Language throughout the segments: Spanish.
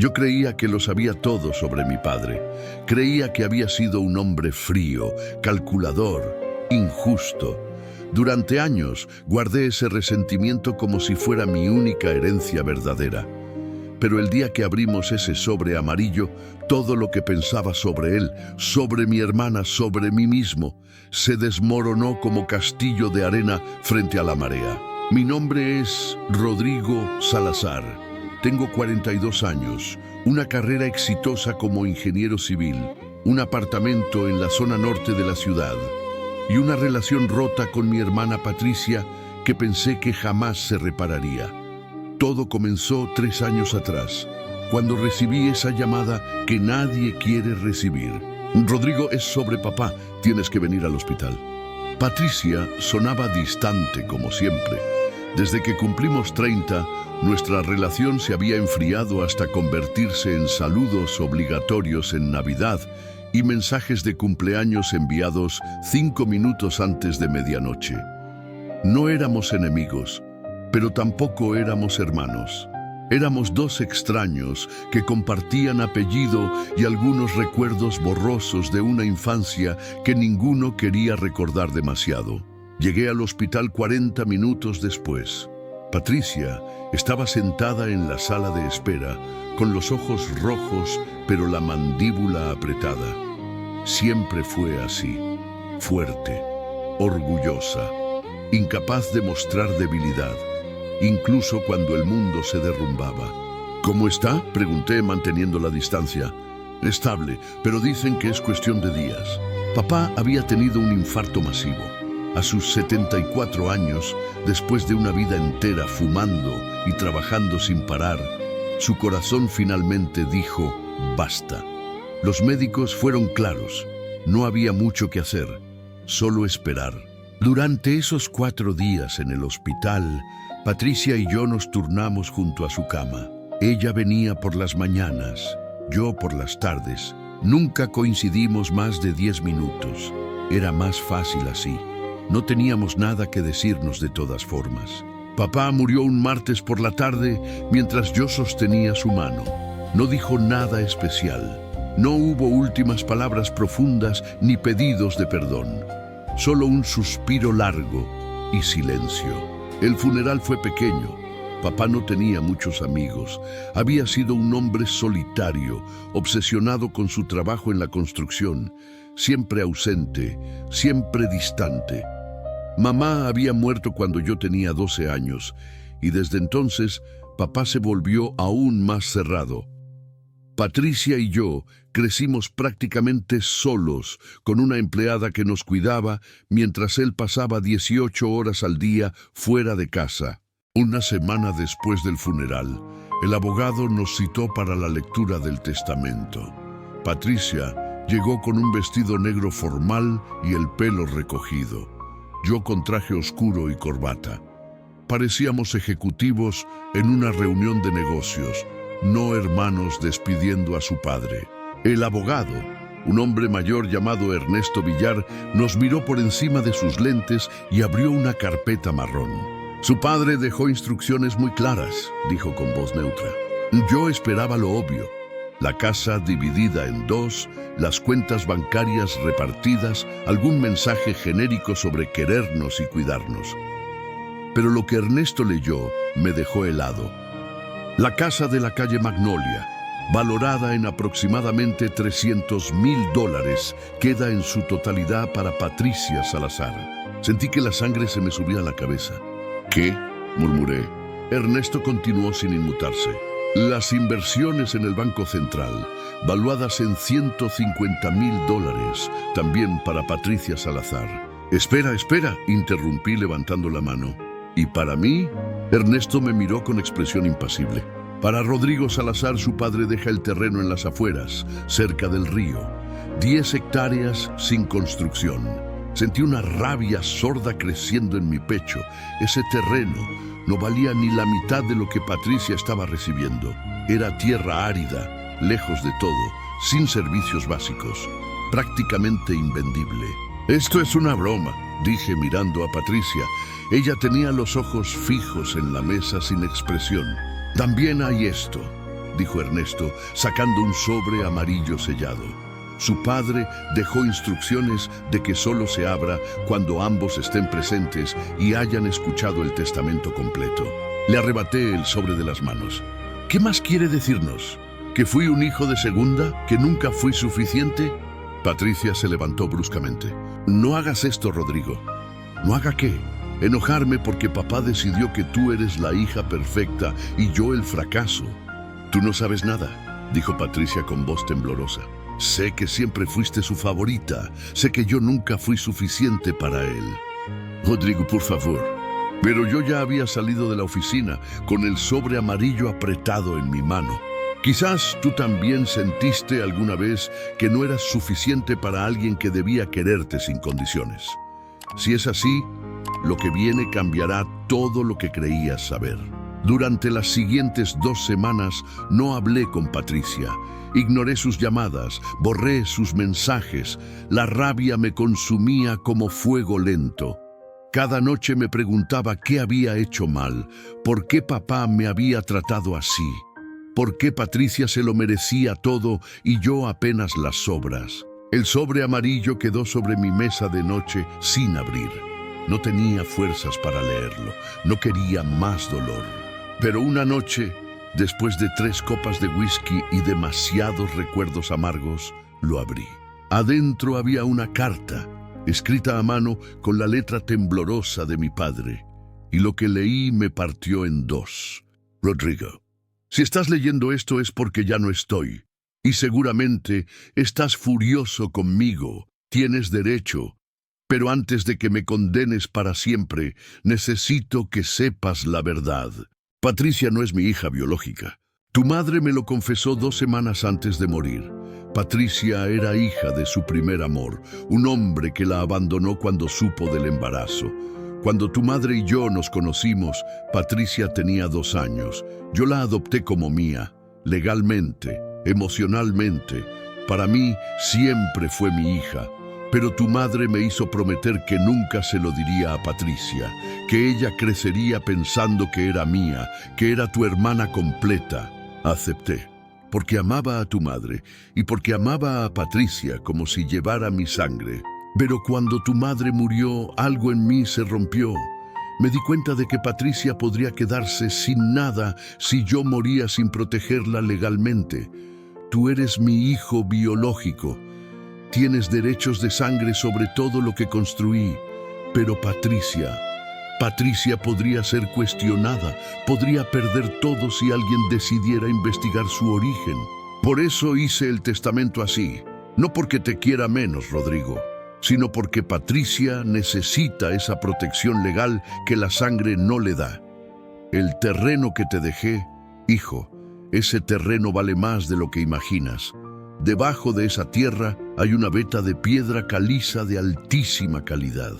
Yo creía que lo sabía todo sobre mi padre. Creía que había sido un hombre frío, calculador, injusto. Durante años guardé ese resentimiento como si fuera mi única herencia verdadera. Pero el día que abrimos ese sobre amarillo, todo lo que pensaba sobre él, sobre mi hermana, sobre mí mismo, se desmoronó como castillo de arena frente a la marea. Mi nombre es Rodrigo Salazar. Tengo 42 años, una carrera exitosa como ingeniero civil, un apartamento en la zona norte de la ciudad y una relación rota con mi hermana Patricia que pensé que jamás se repararía. Todo comenzó 3 años atrás, cuando recibí esa llamada que nadie quiere recibir. Rodrigo, es sobre papá, tienes que venir al hospital. Patricia sonaba distante como siempre. Desde que cumplimos 30, nuestra relación se había enfriado hasta convertirse en saludos obligatorios en Navidad y mensajes de cumpleaños enviados 5 minutos antes de medianoche. No éramos enemigos, pero tampoco éramos hermanos. Éramos dos extraños que compartían apellido y algunos recuerdos borrosos de una infancia que ninguno quería recordar demasiado. Llegué al hospital 40 minutos después. Patricia estaba sentada en la sala de espera, con los ojos rojos, pero la mandíbula apretada. Siempre fue así, fuerte, orgullosa, incapaz de mostrar debilidad, incluso cuando el mundo se derrumbaba. ¿Cómo está?, pregunté manteniendo la distancia. Estable, pero dicen que es cuestión de días. Papá había tenido un infarto masivo. A sus 74 años, después de una vida entera fumando y trabajando sin parar, su corazón finalmente dijo, basta. Los médicos fueron claros, no había mucho que hacer, solo esperar. Durante esos 4 días en el hospital, Patricia y yo nos turnamos junto a su cama. Ella venía por las mañanas, yo por las tardes. Nunca coincidimos más de 10 minutos. Era más fácil así. No teníamos nada que decirnos de todas formas. Papá murió un martes por la tarde mientras yo sostenía su mano. No dijo nada especial. No hubo últimas palabras profundas ni pedidos de perdón. Solo un suspiro largo y silencio. El funeral fue pequeño. Papá no tenía muchos amigos. Había sido un hombre solitario, obsesionado con su trabajo en la construcción, siempre ausente, siempre distante. Mamá había muerto cuando yo tenía 12 años, y desde entonces papá se volvió aún más cerrado. Patricia y yo crecimos prácticamente solos, con una empleada que nos cuidaba mientras él pasaba 18 horas al día fuera de casa. Una semana después del funeral, el abogado nos citó para la lectura del testamento. Patricia llegó con un vestido negro formal y el pelo recogido. Yo con traje oscuro y corbata. Parecíamos ejecutivos en una reunión de negocios, no hermanos despidiendo a su padre. El abogado, un hombre mayor llamado Ernesto Villar, nos miró por encima de sus lentes y abrió una carpeta marrón. Su padre dejó instrucciones muy claras, dijo con voz neutra. Yo esperaba lo obvio. La casa dividida en 2, las cuentas bancarias repartidas, algún mensaje genérico sobre querernos y cuidarnos. Pero lo que Ernesto leyó me dejó helado. La casa de la calle Magnolia, valorada en aproximadamente $300,000, queda en su totalidad para Patricia Salazar. Sentí que la sangre se me subía a la cabeza. ¿Qué?, murmuré. Ernesto continuó sin inmutarse. Las inversiones en el Banco Central, valuadas en $150,000, también para Patricia Salazar. Espera, interrumpí levantando la mano. ¿Y para mí? Ernesto me miró con expresión impasible. Para Rodrigo Salazar, su padre deja el terreno en las afueras, cerca del río. 10 hectáreas sin construcción. Sentí una rabia sorda creciendo en mi pecho. Ese terreno no valía ni la mitad de lo que Patricia estaba recibiendo. Era tierra árida, lejos de todo, sin servicios básicos, prácticamente invendible. Esto es una broma, dije mirando a Patricia. Ella tenía los ojos fijos en la mesa sin expresión. También hay esto. dijo Ernesto, sacando un sobre amarillo sellado. Su padre dejó instrucciones de que solo se abra cuando ambos estén presentes y hayan escuchado el testamento completo. Le arrebaté el sobre de las manos. ¿Qué más quiere decirnos? ¿Que fui un hijo de segunda? ¿Que nunca fui suficiente? Patricia se levantó bruscamente. No hagas esto, Rodrigo. ¿No haga qué? Enojarme porque papá decidió que tú eres la hija perfecta y yo el fracaso. Tú no sabes nada, dijo Patricia con voz temblorosa. Sé que siempre fuiste su favorita. Sé que yo nunca fui suficiente para él. Rodrigo, por favor. Pero yo ya había salido de la oficina con el sobre amarillo apretado en mi mano. Quizás tú también sentiste alguna vez que no eras suficiente para alguien que debía quererte sin condiciones. Si es así, lo que viene cambiará todo lo que creías saber. Durante las siguientes 2 semanas no hablé con Patricia. Ignoré sus llamadas, borré sus mensajes. La rabia me consumía como fuego lento. Cada noche me preguntaba qué había hecho mal, por qué papá me había tratado así, por qué Patricia se lo merecía todo y yo apenas las sobras. El sobre amarillo quedó sobre mi mesa de noche sin abrir. No tenía fuerzas para leerlo, no quería más dolor. Pero una noche, después de 3 copas de whisky y demasiados recuerdos amargos, lo abrí. Adentro había una carta, escrita a mano con la letra temblorosa de mi padre, y lo que leí me partió en 2. Rodrigo, si estás leyendo esto es porque ya no estoy, y seguramente estás furioso conmigo, tienes derecho, pero antes de que me condenes para siempre, necesito que sepas la verdad. Patricia no es mi hija biológica. Tu madre me lo confesó 2 semanas antes de morir. Patricia era hija de su primer amor, un hombre que la abandonó cuando supo del embarazo. Cuando tu madre y yo nos conocimos, Patricia tenía 2 años. Yo la adopté como mía, legalmente, emocionalmente. Para mí siempre fue mi hija. Pero tu madre me hizo prometer que nunca se lo diría a Patricia, que ella crecería pensando que era mía, que era tu hermana completa. Acepté, porque amaba a tu madre y porque amaba a Patricia como si llevara mi sangre. Pero cuando tu madre murió, algo en mí se rompió. Me di cuenta de que Patricia podría quedarse sin nada si yo moría sin protegerla legalmente. Tú eres mi hijo biológico. Tienes derechos de sangre sobre todo lo que construí, pero Patricia podría ser cuestionada, podría perder todo si alguien decidiera investigar su origen. Por eso hice el testamento así, no porque te quiera menos, Rodrigo, sino porque Patricia necesita esa protección legal que la sangre no le da. El terreno que te dejé, hijo, ese terreno vale más de lo que imaginas. Debajo de esa tierra hay una veta de piedra caliza de altísima calidad.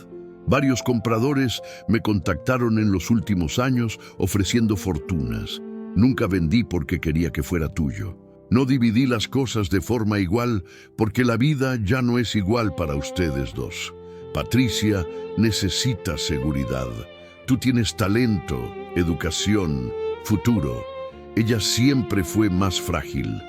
Varios compradores me contactaron en los últimos años ofreciendo fortunas. Nunca vendí porque quería que fuera tuyo. No dividí las cosas de forma igual porque la vida ya no es igual para ustedes dos. Patricia necesita seguridad. Tú tienes talento, educación, futuro. Ella siempre fue más frágil.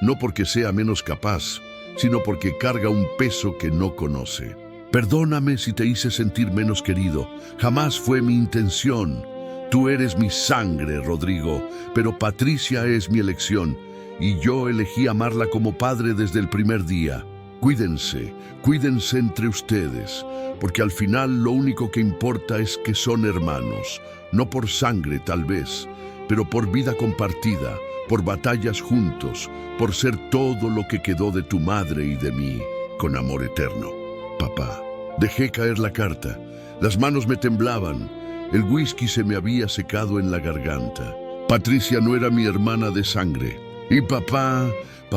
No porque sea menos capaz, sino porque carga un peso que no conoce. Perdóname si te hice sentir menos querido. Jamás fue mi intención. Tú eres mi sangre, Rodrigo, pero Patricia es mi elección, y yo elegí amarla como padre desde el primer día. Cuídense entre ustedes, porque al final lo único que importa es que son hermanos, no por sangre tal vez, pero por vida compartida, por batallas juntos, por ser todo lo que quedó de tu madre y de mí, con amor eterno. Papá, dejé caer la carta. Las manos me temblaban. El whisky se me había secado en la garganta. Patricia no era mi hermana de sangre. Y papá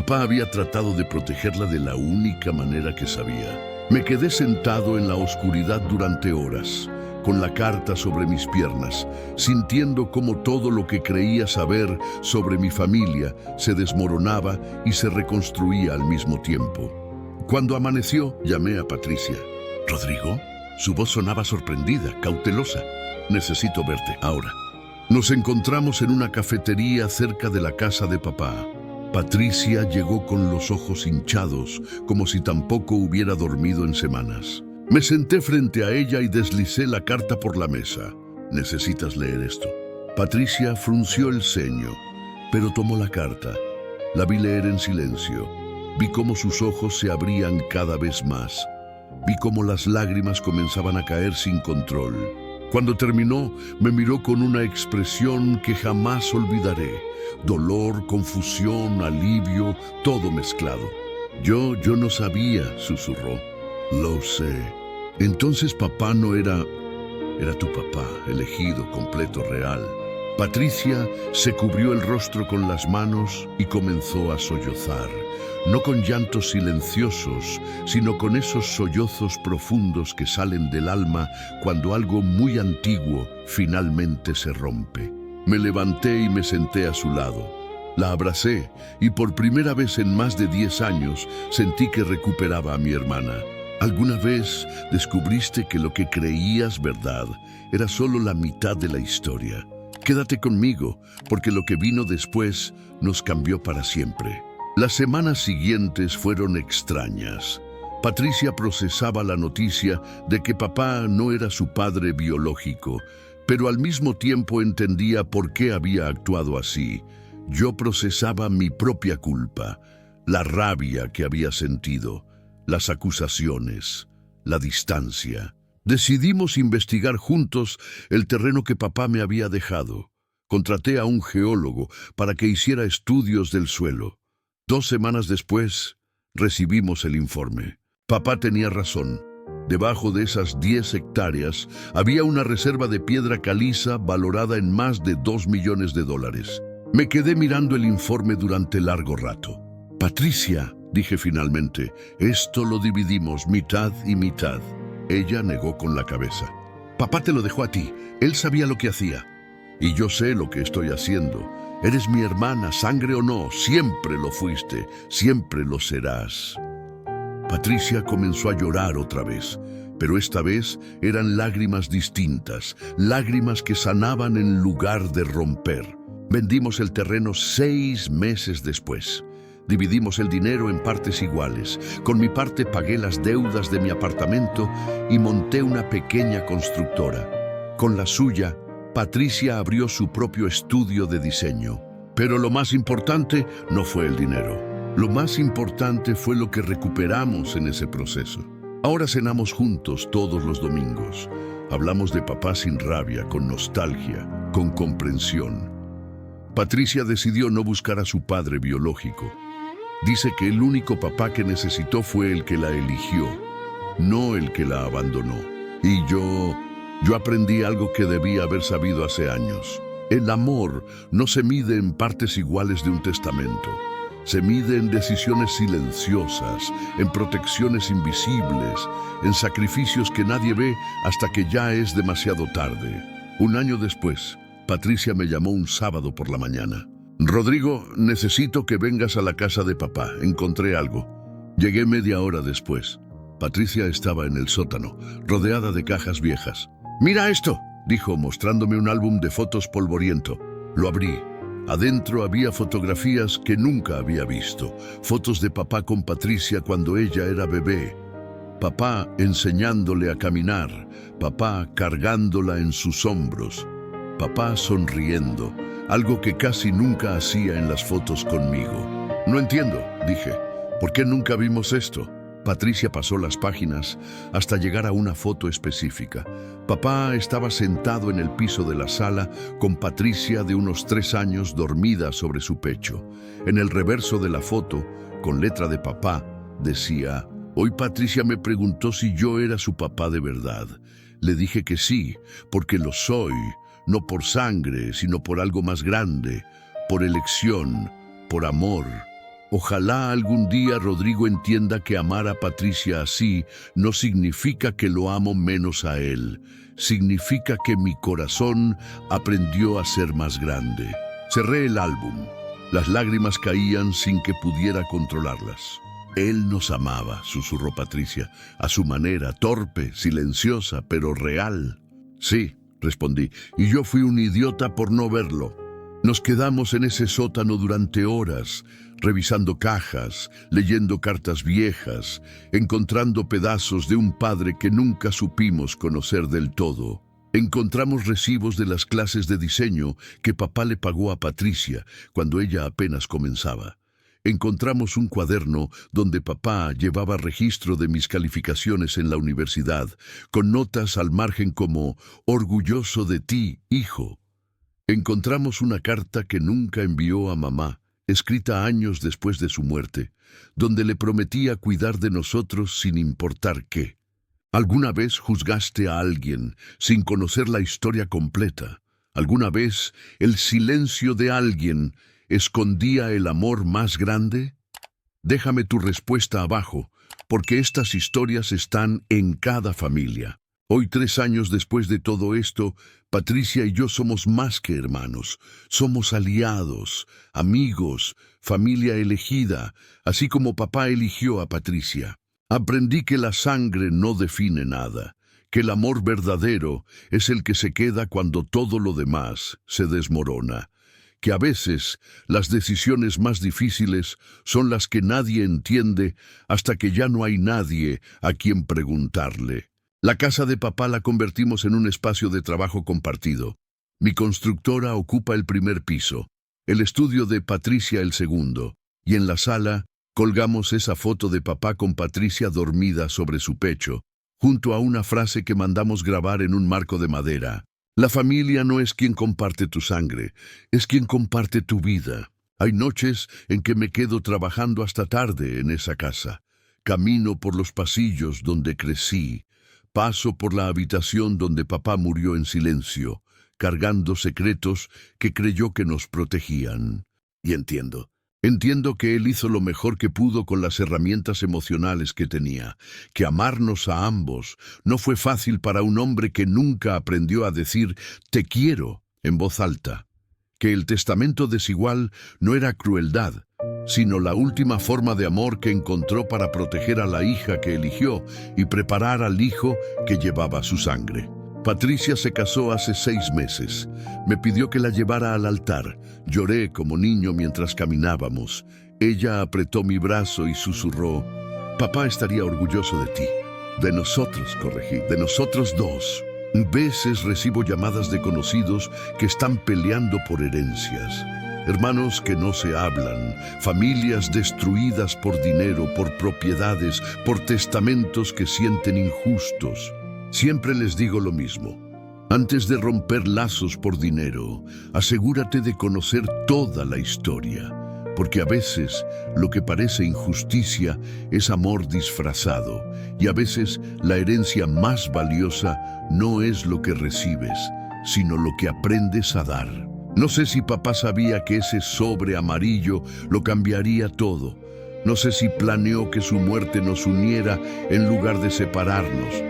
había tratado de protegerla de la única manera que sabía. Me quedé sentado en la oscuridad durante horas, con la carta sobre mis piernas, sintiendo cómo todo lo que creía saber sobre mi familia se desmoronaba y se reconstruía al mismo tiempo. Cuando amaneció, llamé a Patricia. ¿Rodrigo? Su voz sonaba sorprendida, cautelosa. Necesito verte ahora. Nos encontramos en una cafetería cerca de la casa de papá. Patricia llegó con los ojos hinchados, como si tampoco hubiera dormido en semanas. Me senté frente a ella y deslicé la carta por la mesa. «Necesitas leer esto». Patricia frunció el ceño, pero tomó la carta. La vi leer en silencio. Vi cómo sus ojos se abrían cada vez más. Vi cómo las lágrimas comenzaban a caer sin control. Cuando terminó, me miró con una expresión que jamás olvidaré. Dolor, confusión, alivio, todo mezclado. Yo no sabía, susurró. Lo sé. Entonces papá no era tu papá, elegido, completo, real. Patricia se cubrió el rostro con las manos y comenzó a sollozar. No con llantos silenciosos, sino con esos sollozos profundos que salen del alma cuando algo muy antiguo finalmente se rompe. Me levanté y me senté a su lado. La abracé y por primera vez en más de 10 años sentí que recuperaba a mi hermana. ¿Alguna vez descubriste que lo que creías verdad era solo la mitad de la historia? Quédate conmigo, porque lo que vino después nos cambió para siempre. Las semanas siguientes fueron extrañas. Patricia procesaba la noticia de que papá no era su padre biológico, pero al mismo tiempo entendía por qué había actuado así. Yo procesaba mi propia culpa, la rabia que había sentido, las acusaciones, la distancia. Decidimos investigar juntos el terreno que papá me había dejado. Contraté a un geólogo para que hiciera estudios del suelo. 2 semanas después, recibimos el informe. Papá tenía razón. Debajo de esas 10 hectáreas había una reserva de piedra caliza valorada en más de $2 millones. Me quedé mirando el informe durante largo rato. Patricia, dije finalmente, esto lo dividimos mitad y mitad. Ella negó con la cabeza. Papá te lo dejó a ti. Él sabía lo que hacía. Y yo sé lo que estoy haciendo. Eres mi hermana, sangre o no, siempre lo fuiste, siempre lo serás. Patricia comenzó a llorar otra vez, pero esta vez eran lágrimas distintas, lágrimas que sanaban en lugar de romper. Vendimos el terreno 6 meses después. Dividimos el dinero en partes iguales. Con mi parte pagué las deudas de mi apartamento y monté una pequeña constructora. Con la suya, Patricia abrió su propio estudio de diseño. Pero lo más importante no fue el dinero. Lo más importante fue lo que recuperamos en ese proceso. Ahora cenamos juntos todos los domingos. Hablamos de papá sin rabia, con nostalgia, con comprensión. Patricia decidió no buscar a su padre biológico. Dice que el único papá que necesitó fue el que la eligió, no el que la abandonó. Y yo aprendí algo que debía haber sabido hace años. El amor no se mide en partes iguales de un testamento. Se mide en decisiones silenciosas, en protecciones invisibles, en sacrificios que nadie ve hasta que ya es demasiado tarde. 1 año después, Patricia me llamó un sábado por la mañana. Rodrigo, necesito que vengas a la casa de papá. Encontré algo. Llegué media hora después. Patricia estaba en el sótano, rodeada de cajas viejas. «Mira esto», dijo, mostrándome un álbum de fotos polvoriento. Lo abrí. Adentro había fotografías que nunca había visto. Fotos de papá con Patricia cuando ella era bebé. Papá enseñándole a caminar. Papá cargándola en sus hombros. Papá sonriendo. Algo que casi nunca hacía en las fotos conmigo. «No entiendo», dije. «¿Por qué nunca vimos esto?» Patricia pasó las páginas hasta llegar a una foto específica. Papá estaba sentado en el piso de la sala con Patricia de unos 3 años dormida sobre su pecho. En el reverso de la foto, con letra de papá, decía: «Hoy Patricia me preguntó si yo era su papá de verdad. Le dije que sí, porque lo soy, no por sangre, sino por algo más grande, por elección, por amor». Ojalá algún día Rodrigo entienda que amar a Patricia así no significa que lo amo menos a él. Significa que mi corazón aprendió a ser más grande. Cerré el álbum. Las lágrimas caían sin que pudiera controlarlas. «Él nos amaba», susurró Patricia, a su manera, torpe, silenciosa, pero real. «Sí», respondí, y yo fui un idiota por no verlo. Nos quedamos en ese sótano durante horas, revisando cajas, leyendo cartas viejas, encontrando pedazos de un padre que nunca supimos conocer del todo. Encontramos recibos de las clases de diseño que papá le pagó a Patricia cuando ella apenas comenzaba. Encontramos un cuaderno donde papá llevaba registro de mis calificaciones en la universidad, con notas al margen como «Orgulloso de ti, hijo». Encontramos una carta que nunca envió a mamá, escrita años después de su muerte, donde le prometía cuidar de nosotros sin importar qué. ¿Alguna vez juzgaste a alguien sin conocer la historia completa? ¿Alguna vez el silencio de alguien escondía el amor más grande? Déjame tu respuesta abajo, porque estas historias están en cada familia. Hoy, 3 años después de todo esto, Patricia y yo somos más que hermanos. Somos aliados, amigos, familia elegida, así como papá eligió a Patricia. Aprendí que la sangre no define nada, que el amor verdadero es el que se queda cuando todo lo demás se desmorona, que a veces las decisiones más difíciles son las que nadie entiende hasta que ya no hay nadie a quien preguntarle. La casa de papá la convertimos en un espacio de trabajo compartido. Mi constructora ocupa el primer piso, el estudio de Patricia el segundo, y en la sala colgamos esa foto de papá con Patricia dormida sobre su pecho, junto a una frase que mandamos grabar en un marco de madera. La familia no es quien comparte tu sangre, es quien comparte tu vida. Hay noches en que me quedo trabajando hasta tarde en esa casa. Camino por los pasillos donde crecí. Paso por la habitación donde papá murió en silencio, cargando secretos que creyó que nos protegían. Y entiendo que él hizo lo mejor que pudo con las herramientas emocionales que tenía, que amarnos a ambos no fue fácil para un hombre que nunca aprendió a decir «te quiero» en voz alta, que el testamento desigual no era crueldad, sino la última forma de amor que encontró para proteger a la hija que eligió y preparar al hijo que llevaba su sangre. Patricia se casó hace 6 meses. Me pidió que la llevara al altar. Lloré como niño mientras caminábamos. Ella apretó mi brazo y susurró: «Papá estaría orgulloso de ti». De nosotros, corregí, de nosotros dos. Veces recibo llamadas de conocidos que están peleando por herencias. Hermanos que no se hablan, familias destruidas por dinero, por propiedades, por testamentos que sienten injustos. Siempre les digo lo mismo. Antes de romper lazos por dinero, asegúrate de conocer toda la historia, porque a veces lo que parece injusticia es amor disfrazado, y a veces la herencia más valiosa no es lo que recibes, sino lo que aprendes a dar. No sé si papá sabía que ese sobre amarillo lo cambiaría todo. No sé si planeó que su muerte nos uniera en lugar de separarnos.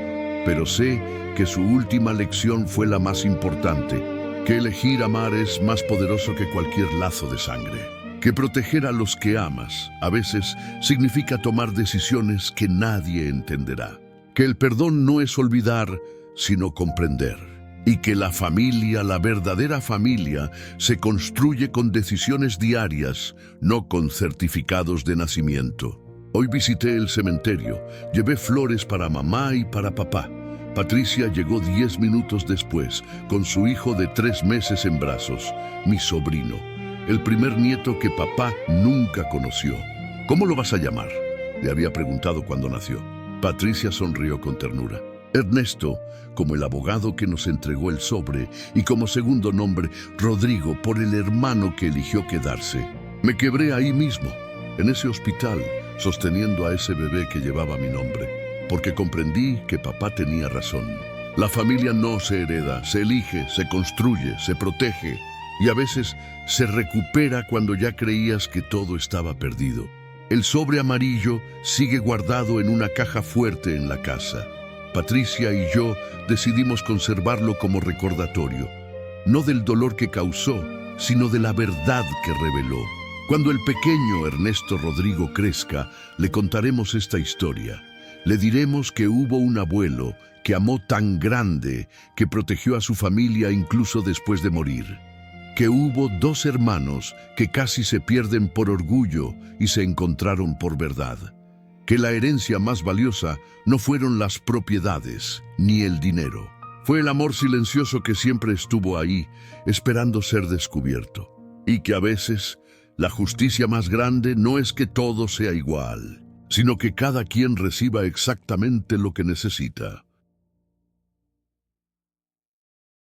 Pero sé que su última lección fue la más importante, que elegir amar es más poderoso que cualquier lazo de sangre. Que proteger a los que amas a veces significa tomar decisiones que nadie entenderá. Que el perdón no es olvidar, sino comprender. Y que la familia, la verdadera familia, se construye con decisiones diarias, no con certificados de nacimiento. Hoy visité el cementerio, llevé flores para mamá y para papá. Patricia llegó 10 minutos después, con su hijo de 3 meses en brazos, mi sobrino, el primer nieto que papá nunca conoció. «¿Cómo lo vas a llamar?», le había preguntado cuando nació. Patricia sonrió con ternura. Ernesto, como el abogado que nos entregó el sobre, y como segundo nombre, Rodrigo, por el hermano que eligió quedarse. Me quebré ahí mismo, en ese hospital, sosteniendo a ese bebé que llevaba mi nombre, porque comprendí que papá tenía razón. La familia no se hereda, se elige, se construye, se protege, y a veces se recupera cuando ya creías que todo estaba perdido. El sobre amarillo sigue guardado en una caja fuerte en la casa. Patricia y yo decidimos conservarlo como recordatorio, no del dolor que causó, sino de la verdad que reveló. Cuando el pequeño Ernesto Rodrigo crezca, le contaremos esta historia. Le diremos que hubo un abuelo que amó tan grande que protegió a su familia incluso después de morir. Que hubo dos hermanos que casi se pierden por orgullo y se encontraron por verdad. Que la herencia más valiosa no fueron las propiedades ni el dinero. Fue el amor silencioso que siempre estuvo ahí, esperando ser descubierto. Y que a veces la justicia más grande no es que todo sea igual, sino que cada quien reciba exactamente lo que necesita.